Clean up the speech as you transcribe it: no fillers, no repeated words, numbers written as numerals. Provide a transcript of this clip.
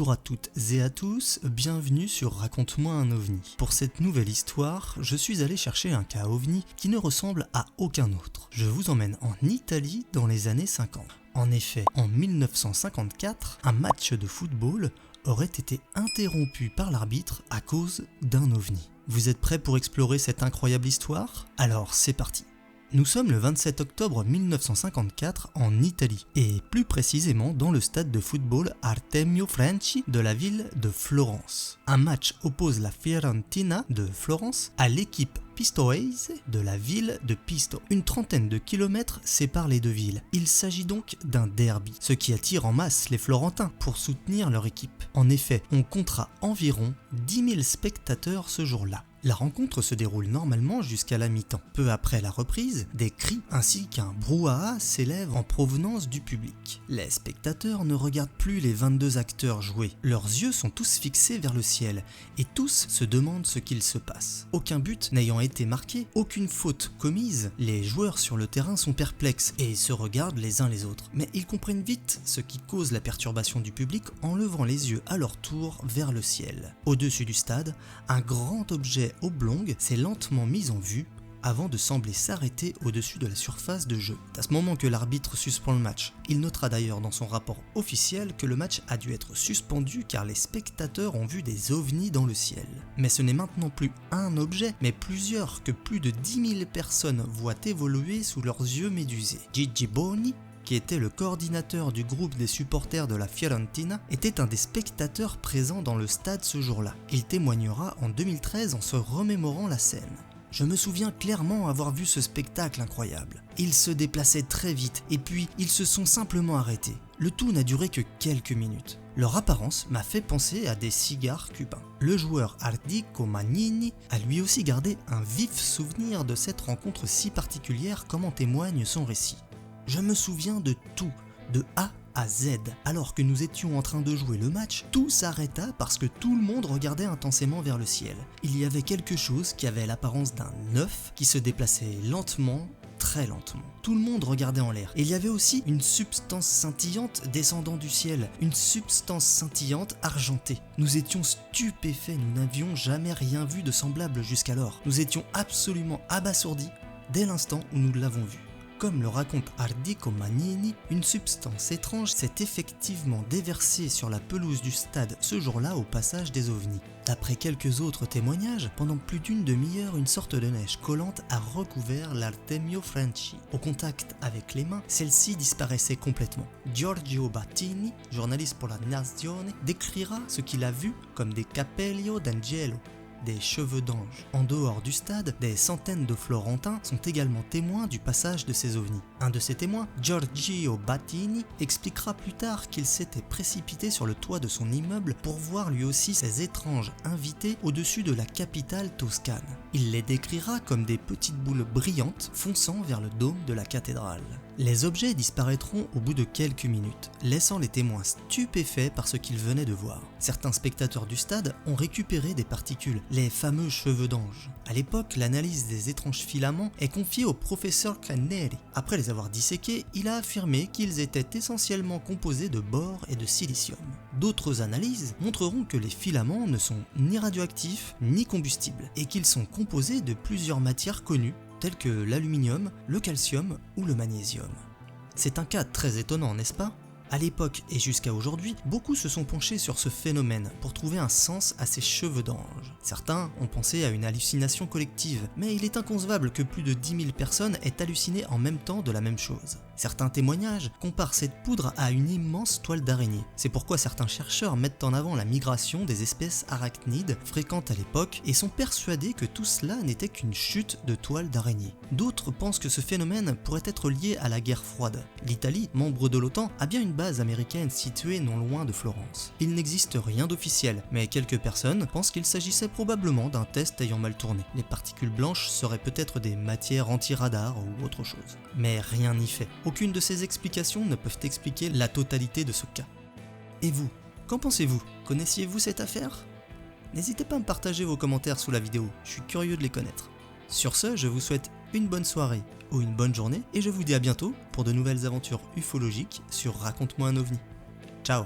Bonjour à toutes et à tous, bienvenue sur Raconte-moi un ovni. Pour cette nouvelle histoire, je suis allé chercher un cas ovni qui ne ressemble à aucun autre. Je vous emmène en Italie dans les années 50. En effet, en 1954, un match de football aurait été interrompu par l'arbitre à cause d'un ovni. Vous êtes prêts pour explorer cette incroyable histoire? Alors c'est parti. Nous sommes le 27 octobre 1954 en Italie, et plus précisément dans le stade de football Artemio Franchi de la ville de Florence. Un match oppose la Fiorentina de Florence à l'équipe Pistoiese de la ville de Pisto. Une trentaine de kilomètres séparent les deux villes. Il s'agit donc d'un derby, ce qui attire en masse les Florentins pour soutenir leur équipe. En effet, on comptera environ 10 000 spectateurs ce jour-là. La rencontre se déroule normalement jusqu'à la mi-temps. Peu après la reprise, des cris ainsi qu'un brouhaha s'élèvent en provenance du public. Les spectateurs ne regardent plus les 22 acteurs jouer. Leurs yeux sont tous fixés vers le ciel et tous se demandent ce qu'il se passe. Aucun but n'ayant été marqué, aucune faute commise, les joueurs sur le terrain sont perplexes et se regardent les uns les autres. Mais ils comprennent vite ce qui cause la perturbation du public en levant les yeux à leur tour vers le ciel. Au-dessus du stade, un grand objet oblongue s'est lentement mise en vue avant de sembler s'arrêter au-dessus de la surface de jeu. C'est à ce moment que l'arbitre suspend le match. Il notera d'ailleurs dans son rapport officiel que le match a dû être suspendu car les spectateurs ont vu des ovnis dans le ciel. Mais ce n'est maintenant plus un objet, mais plusieurs que plus de 10 000 personnes voient évoluer sous leurs yeux médusés. Gigi Boni, qui était le coordinateur du groupe des supporters de la Fiorentina, était un des spectateurs présents dans le stade ce jour-là. Il témoignera en 2013 en se remémorant la scène. Je me souviens clairement avoir vu ce spectacle incroyable. Ils se déplaçaient très vite et puis ils se sont simplement arrêtés. Le tout n'a duré que quelques minutes. Leur apparence m'a fait penser à des cigares cubains. Le joueur Ardico Magnini a lui aussi gardé un vif souvenir de cette rencontre si particulière comme en témoigne son récit. Je me souviens de tout, de A à Z. Alors que nous étions en train de jouer le match, tout s'arrêta parce que tout le monde regardait intensément vers le ciel. Il y avait quelque chose qui avait l'apparence d'un œuf qui se déplaçait lentement, très lentement. Tout le monde regardait en l'air. Et il y avait aussi une substance scintillante descendant du ciel, une substance scintillante argentée. Nous étions stupéfaits, nous n'avions jamais rien vu de semblable jusqu'alors. Nous étions absolument abasourdis dès l'instant où nous l'avons vu. Comme le raconte Ardico Magnini, une substance étrange s'est effectivement déversée sur la pelouse du stade ce jour-là au passage des ovnis. D'après quelques autres témoignages, pendant plus d'une demi-heure, une sorte de neige collante a recouvert l'Artemio Franchi. Au contact avec les mains, celle-ci disparaissait complètement. Giorgio Battini, journaliste pour la Nazione, décrira ce qu'il a vu comme des capelli d'angelo, des cheveux d'ange. En dehors du stade, des centaines de Florentins sont également témoins du passage de ces ovnis. Un de ces témoins, Giorgio Battini, expliquera plus tard qu'il s'était précipité sur le toit de son immeuble pour voir lui aussi ces étranges invités au-dessus de la capitale toscane. Il les décrira comme des petites boules brillantes fonçant vers le dôme de la cathédrale. Les objets disparaîtront au bout de quelques minutes, laissant les témoins stupéfaits par ce qu'ils venaient de voir. Certains spectateurs du stade ont récupéré des particules, les fameux cheveux d'ange. À l'époque, l'analyse des étranges filaments est confiée au professeur Caneri. Après les avoir disséqués, il a affirmé qu'ils étaient essentiellement composés de bore et de silicium. D'autres analyses montreront que les filaments ne sont ni radioactifs ni combustibles, et qu'ils sont composés de plusieurs matières connues, tels que l'aluminium, le calcium ou le magnésium. C'est un cas très étonnant, n'est-ce pas? À l'époque et jusqu'à aujourd'hui, beaucoup se sont penchés sur ce phénomène pour trouver un sens à ces cheveux d'ange. Certains ont pensé à une hallucination collective, mais il est inconcevable que plus de 10 000 personnes aient halluciné en même temps de la même chose. Certains témoignages comparent cette poudre à une immense toile d'araignée. C'est pourquoi certains chercheurs mettent en avant la migration des espèces arachnides fréquentes à l'époque et sont persuadés que tout cela n'était qu'une chute de toile d'araignée. D'autres pensent que ce phénomène pourrait être lié à la guerre froide. L'Italie, membre de l'OTAN, a bien une base américaine située non loin de Florence. Il n'existe rien d'officiel, mais quelques personnes pensent qu'il s'agissait probablement d'un test ayant mal tourné. Les particules blanches seraient peut-être des matières anti-radar ou autre chose. Mais rien n'y fait. Aucune de ces explications ne peuvent expliquer la totalité de ce cas. Et vous, qu'en pensez-vous? Connaissiez-vous cette affaire? N'hésitez pas à me partager vos commentaires sous la vidéo, je suis curieux de les connaître. Sur ce, je vous souhaite une bonne soirée ou une bonne journée et je vous dis à bientôt pour de nouvelles aventures ufologiques sur Raconte-moi un ovni. Ciao!